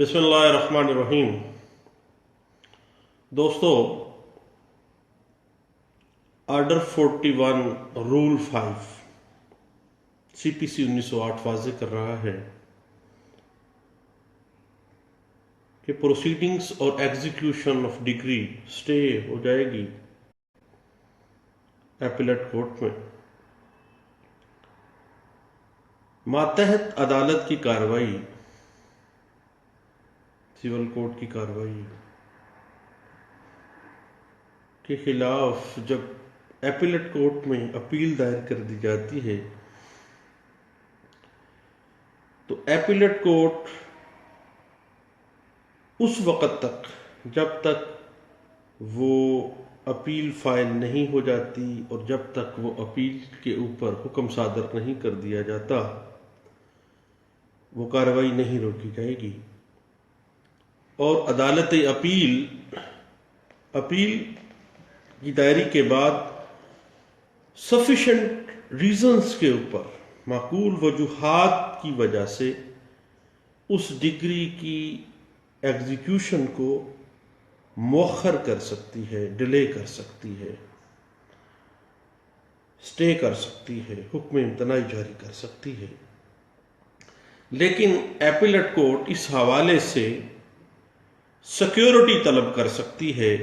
بسم اللہ الرحمن الرحیم۔ دوستو، آرڈر 41 رول 5 سی پی سی 1908 واضح کر رہا ہے کہ پروسیڈنگز اور ایگزیکیوشن آف ڈگری سٹے ہو جائے گی ایپیلیٹ کورٹ میں۔ ماتحت عدالت کی کارروائی، سول کورٹ کی کارروائی کے خلاف جب ایپیلیٹ کورٹ میں اپیل دائر کر دی جاتی ہے تو ایپیلیٹ کورٹ اس وقت تک جب تک وہ اپیل فائل نہیں ہو جاتی اور جب تک وہ اپیل کے اوپر حکم صادر نہیں کر دیا جاتا وہ کارروائی نہیں روکی جائے گی۔ اور عدالت اپیل کی دائری کے بعد سفیشینٹ ریزنز کے اوپر معقول وجوہات کی وجہ سے اس ڈگری کی ایگزیکیوشن کو مؤخر کر سکتی ہے، ڈیلے کر سکتی ہے، سٹے کر سکتی ہے، حکم امتناعی جاری کر سکتی ہے۔ لیکن ایپیلیٹ کورٹ اس حوالے سے سیکیورٹی طلب کر سکتی ہے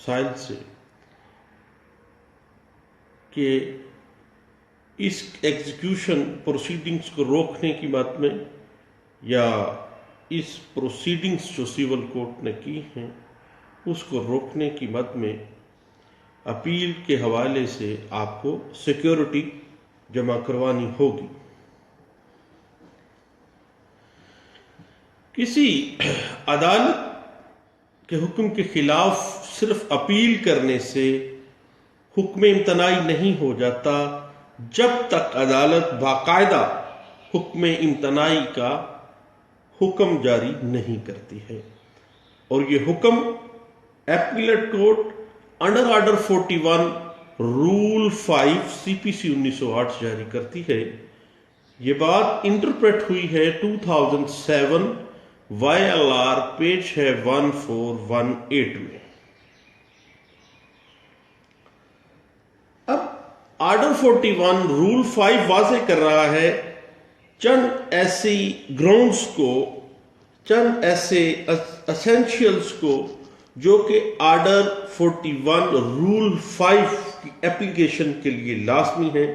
سائل سے کہ اس ایگزیکیوشن پروسیڈنگز کو روکنے کی بات میں یا اس پروسیڈنگز جو سیول کورٹ نے کی ہیں اس کو روکنے کی مد میں اپیل کے حوالے سے آپ کو سیکیورٹی جمع کروانی ہوگی۔ کسی عدالت کے حکم کے خلاف صرف اپیل کرنے سے حکم امتناعی نہیں ہو جاتا جب تک عدالت باقاعدہ حکم امتناعی کا حکم جاری نہیں کرتی ہے، اور یہ حکم ایپیلیٹ کورٹ انڈر آرڈر 41 رول 5 سی پی سی 1908 جاری کرتی ہے۔ یہ بات انٹرپریٹ ہوئی ہے 2007 وائی ایل آر پیج ہے 1418 میں۔ اب آرڈر 41 رول 5 واضح کر رہا ہے چند ایسی گراؤنڈز کو، چند ایسے اسینشیلز کو جو کہ آرڈر 41 رول 5 کی اپلیکیشن کے لیے لازمی ہے۔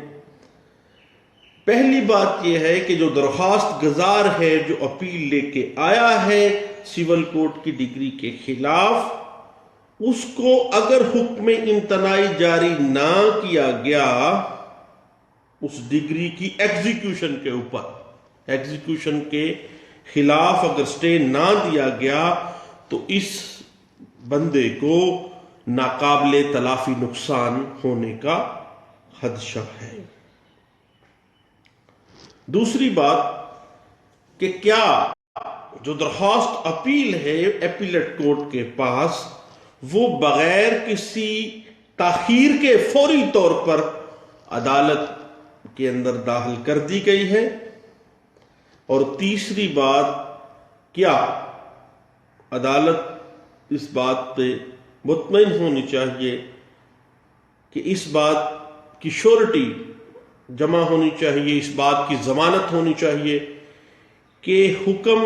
پہلی بات یہ ہے کہ جو درخواست گزار ہے، جو اپیل لے کے آیا ہے سول کورٹ کی ڈگری کے خلاف، اس کو اگر حکم امتناعی جاری نہ کیا گیا اس ڈگری کی ایگزیکیوشن کے اوپر، ایگزیکیوشن کے خلاف اگر سٹے نہ دیا گیا تو اس بندے کو ناقابل تلافی نقصان ہونے کا خدشہ ہے۔ دوسری بات کہ کیا جو درخواست اپیل ہے ایپیلیٹ کورٹ کے پاس وہ بغیر کسی تاخیر کے فوری طور پر عدالت کے اندر داخل کر دی گئی ہے، اور تیسری بات کیا عدالت اس بات پہ مطمئن ہونی چاہیے کہ اس بات کی شورٹی جمع ہونی چاہیے، اس بات کی ضمانت ہونی چاہیے کہ حکم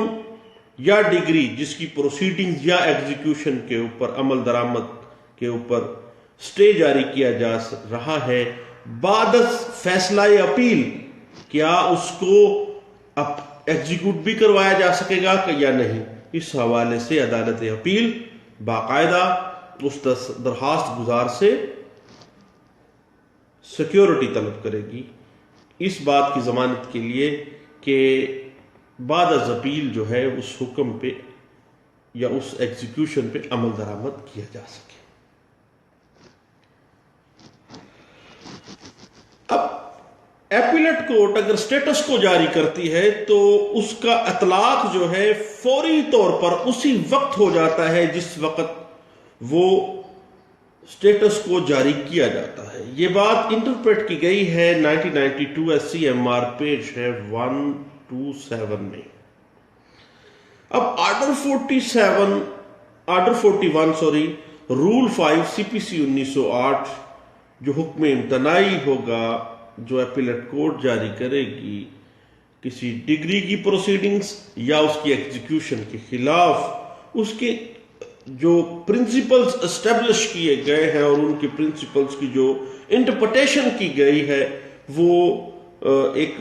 یا ڈگری جس کی پروسیڈنگ یا ایگزیکیوشن کے اوپر عمل درآمد کے اوپر سٹے جاری کیا جا رہا ہے بعد از فیصلہ اپیل، کیا اس کو ایگزیکیوٹ بھی کروایا جا سکے گا کہ یا نہیں۔ اس حوالے سے عدالت اپیل باقاعدہ اس درخواست گزار سے سیکیورٹی طلب کرے گی اس بات کی ضمانت کے لیے کہ بعد از اپیل جو ہے اس حکم پہ یا اس ایگزیکیوشن پہ عمل درآمد کیا جا سکے۔ اب ایپیلیٹ کورٹ اگر سٹیٹس کو جاری کرتی ہے تو اس کا اطلاق جو ہے فوری طور پر اسی وقت ہو جاتا ہے جس وقت وہ سٹیٹس کو جاری کیا جاتا ہے۔ یہ بات انٹرپریٹ کی گئی ہے 1992 S C M R page ہے 127 میں۔ اب آرڈر 41 رول 5 سی پی سی 1908 جو حکم امتناعی ہوگا جو اپیلیٹ کورٹ جاری کرے گی کسی ڈگری کی پروسیڈنگز یا اس کی ایگزیکیوشن کے خلاف، اس کے جو پرنسپلز اسٹیبلش کیے گئے ہیں اور ان کے پرنسپلز کی جو انٹرپریٹیشن کی گئی ہے، وہ ایک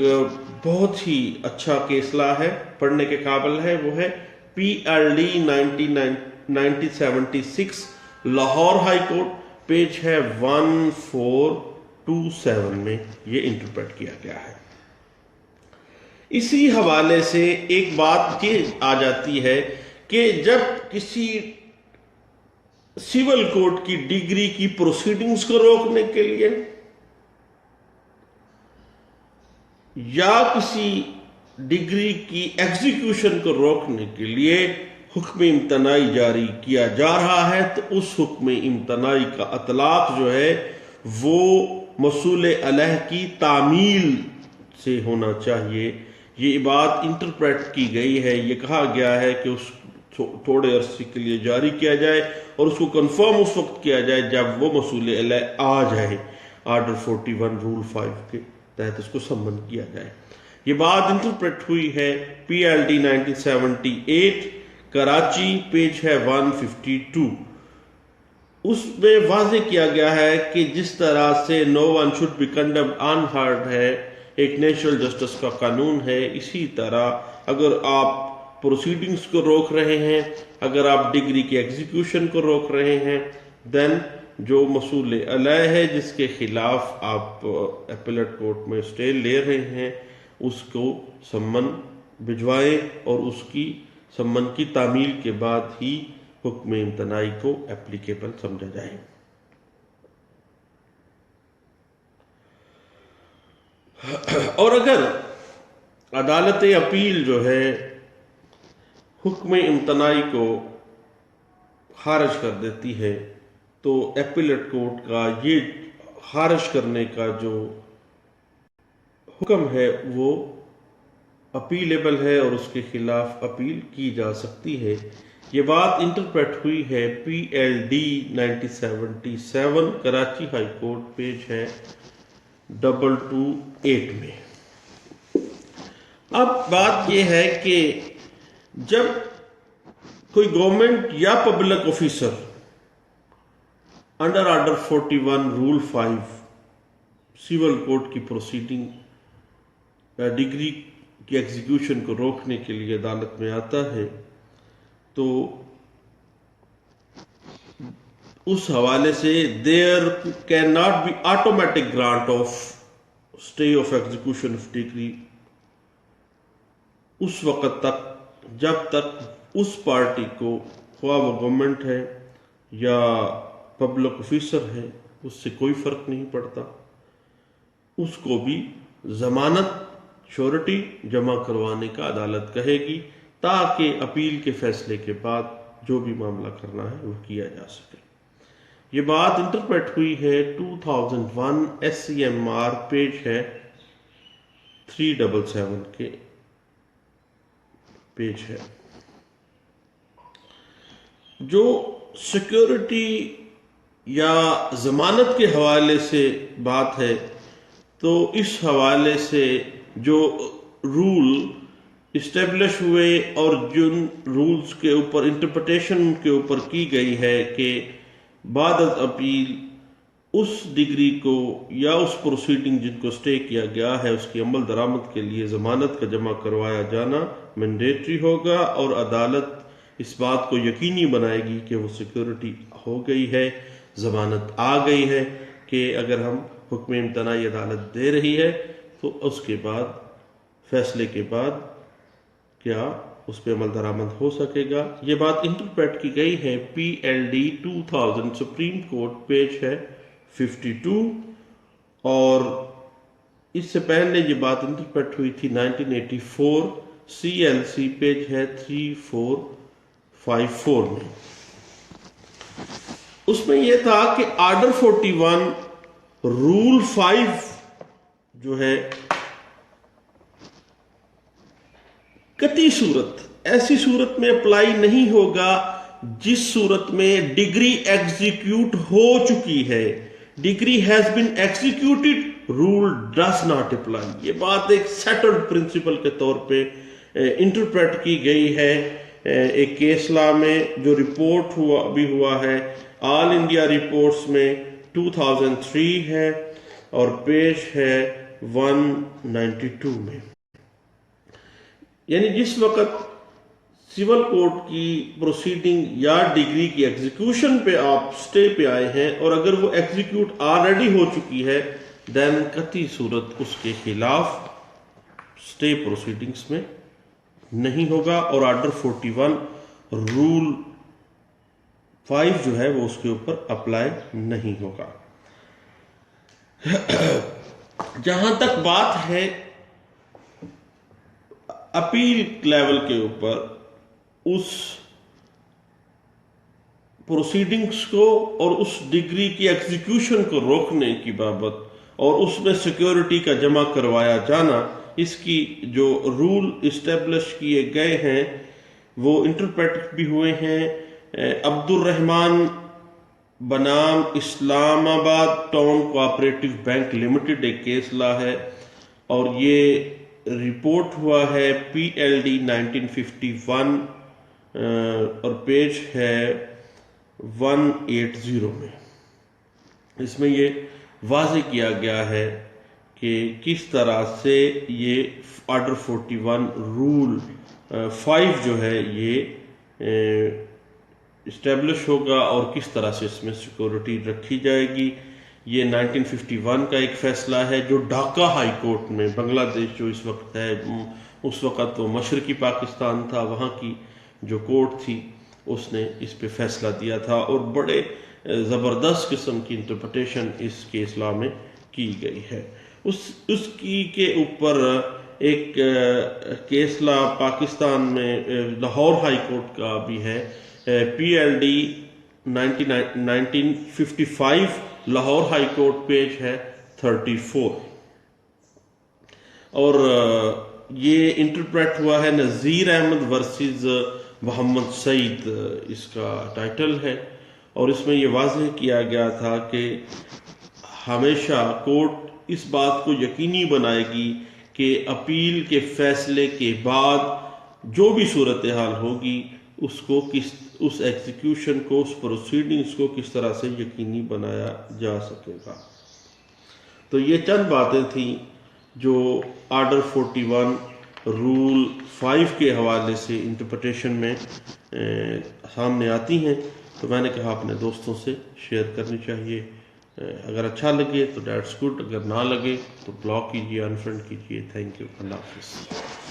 بہت ہی اچھا کیس لا ہے، پڑھنے کے قابل ہے۔ وہ ہے P L D 1976 Lahore high court, page ہے 1427 میں یہ انٹرپریٹ کیا گیا ہے۔ اسی حوالے سے ایک بات یہ آ جاتی ہے کہ جب کسی سول کورٹ کی ڈگری کی پروسیڈنگز کو روکنے کے لیے یا کسی ڈگری کی ایگزیکیوشن کو روکنے کے لیے حکم امتناعی جاری کیا جا رہا ہے، تو اس حکم امتناعی کا اطلاق جو ہے وہ مصول علیہ کی تعمیل سے ہونا چاہیے۔ یہ بات انٹرپریٹ کی گئی ہے، یہ کہا گیا ہے کہ اس تھوڑے عرصے کے لیے جاری کیا جائے اور اس کو کنفرم اس وقت کیا جائے جب وہ مصول علیہ آ جائے، آرڈر 41 رول 5 کے تحت اس کو سمن کیا جائے۔ یہ بات انٹرپریٹ ہوئی ہے P L D 1978 Karachi, page ہے 152۔ اس میں واضح کیا گیا ہے کہ جس طرح سے no one should be condemned unheard ہے، ایک نیچرل جسٹس کا قانون ہے، اسی طرح اگر آپ پروسیڈنگز کو روک رہے ہیں، اگر آپ ڈگری کی ایگزیکیوشن کو روک رہے ہیں، دین جو مصول علیہ ہے جس کے خلاف آپ اپیلیٹ کورٹ میں اسٹے لے رہے ہیں، اس کو سمن بھجوائیں اور اس کی سمن کی تعمیل کے بعد ہی حکم امتناعی کو اپلیکیبل سمجھا جائے۔ اور اگر عدالت اپیل جو ہے حکم امتناعی کو خارج کر دیتی ہے، تو اپیلیٹ کورٹ کا یہ خارج کرنے کا جو حکم ہے وہ اپیلیبل ہے اور اس کے خلاف اپیل کی جا سکتی ہے۔ یہ بات انٹرپریٹ ہوئی ہے P L D 1977 Karachi high court, page ہے 228 میں۔ اب بات یہ ہے کہ جب کوئی گورنمنٹ یا public officer under order 41 rule 5 civil court کی پروسیڈنگ ڈگری کی ایگزیکیوشن کو روکنے کے لیے عدالت میں آتا ہے، تو اس حوالے سے there can not be automatic grant of stay of execution of degree اس وقت تک جب تک اس پارٹی کو، خواہ وہ گورنمنٹ ہے یا پبلک آفیسر ہے، اس سے کوئی فرق نہیں پڑتا، اس کو بھی ضمانت شورٹی جمع کروانے کا عدالت کہے گی تاکہ اپیل کے فیصلے کے بعد جو بھی معاملہ کرنا ہے وہ کیا جا سکے۔ یہ بات انٹرپریٹ ہوئی ہے 2001 S C M R, page ہے 377 کے پیج ہے۔ جو سیکیورٹی یا ضمانت کے حوالے سے بات ہے، تو اس حوالے سے جو رول اسٹیبلش ہوئے اور جن رولز کے اوپر انٹرپریٹیشن کے اوپر کی گئی ہے کہ بعد از اپیل اس ڈگری کو یا اس پروسیڈنگ جن کو اسٹے کیا گیا ہے اس کی عمل درآمد کے لیے ضمانت کا جمع کروایا جانا مینڈیٹری ہوگا، اور عدالت اس بات کو یقینی بنائے گی کہ وہ سیکیورٹی ہو گئی ہے، ضمانت آ گئی ہے کہ اگر ہم حکم امتناعی عدالت دے رہی ہے تو اس کے بعد فیصلے کے بعد کیا اس پہ عمل درآمد ہو سکے گا۔ یہ بات انٹرپریٹ کی گئی ہے P L D 2000 supreme court, page ہے 52، اور اس سے پہلے یہ بات انٹرپریٹ ہوئی تھی 1984 سی ایل سی، پیج ہے 3454 میں۔ اس میں یہ تھا کہ آرڈر 41 رول 5 جو ہے قطعی صورت ایسی صورت میں اپلائی نہیں ہوگا جس صورت میں ڈگری ایگزیکیوٹ ہو چکی ہے. Degree has been executed, rule does not apply. یہ بات ایک سیٹلڈ پرنسپل کے طور پہ انٹرپریٹ کی گئی ہے ایک کیس لا میں جو رپورٹ ہوا ہے آل انڈیا رپورٹس میں 2003 ہے اور پیج ہے 192 میں. یعنی جس وقت سول کورٹ کی پروسیڈنگ یا ڈگری کی ایگزیکیوشن پہ آپ سٹے پہ آئے ہیں اور اگر وہ ایگزیکیوٹ آلریڈی ہو چکی ہے دین قطعی صورت اس کے خلاف سٹے پروسیڈنگز میں نہیں ہوگا اور آرڈر 41 رول 5 جو ہے وہ اس کے اوپر اپلائی نہیں ہوگا. جہاں تک بات ہے اپیل لیول کے اوپر اس پروسیڈنگز کو اور اس ڈگری کی ایگزیکیوشن کو روکنے کی بابت اور اس میں سیکیورٹی کا جمع کروایا جانا، اس کی جو رول اسٹیبلش کیے گئے ہیں وہ انٹرپریٹ بھی ہوئے ہیں. عبد الرحمن بنام اسلام آباد ٹاؤن کوآپریٹو بینک لمیٹڈ ایک کیس لا ہے اور یہ رپورٹ ہوا ہے PLD 1951 اور پیج ہے 180 میں. اس میں یہ واضح کیا گیا ہے کہ کس طرح سے یہ آرڈر 41 رول 5 جو ہے یہ اسٹیبلش ہوگا اور کس طرح سے اس میں سیکورٹی رکھی جائے گی. یہ 1951 کا ایک فیصلہ ہے جو ڈھاکہ ہائی کورٹ میں، بنگلہ دیش جو اس وقت ہے، اس وقت وہ مشرقی پاکستان تھا، وہاں کی جو کورٹ تھی اس نے اس پہ فیصلہ دیا تھا اور بڑے زبردست قسم کی انٹرپریٹیشن اس کیس لا میں کی گئی ہے. اس کی کے اوپر ایک کیس لا پاکستان میں لاہور ہائی کورٹ کا بھی ہے، PLD 1955 Lahore high court page ہے 34 اور یہ انٹرپریٹ ہوا ہے نذیر احمد ورسز محمد سعید، اس کا ٹائٹل ہے. اور اس میں یہ واضح کیا گیا تھا کہ ہمیشہ کورٹ اس بات کو یقینی بنائے گی کہ اپیل کے فیصلے کے بعد جو بھی صورتحال ہوگی اس ایگزیکیوشن کو، اس پروسیڈنگز کو کس طرح سے یقینی بنایا جا سکے گا. تو یہ چند باتیں تھیں جو آرڈر 41 رول 5 کے حوالے سے انٹرپریٹیشن میں سامنے آتی ہیں، تو میں نے کہا اپنے دوستوں سے شیئر کرنی چاہیے. اگر اچھا لگے تو دیٹس گڈ، اگر نہ لگے تو بلاک کیجیے، انفرینڈ کیجیے. تھینک یو، اللہ حافظ.